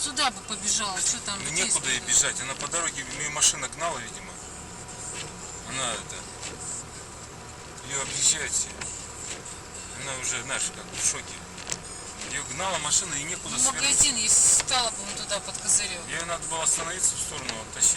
туда бы побежала, что там? Ну некуда ей бежать, она по дороге, ее машина гнала, видимо. Она это, ее объезжает все. Она уже, знаешь, как в шоке. Ее гнала машина и некуда свернуть. Магазин, если стала бы туда под козырек. Ей надо было остановиться в сторону, оттащить.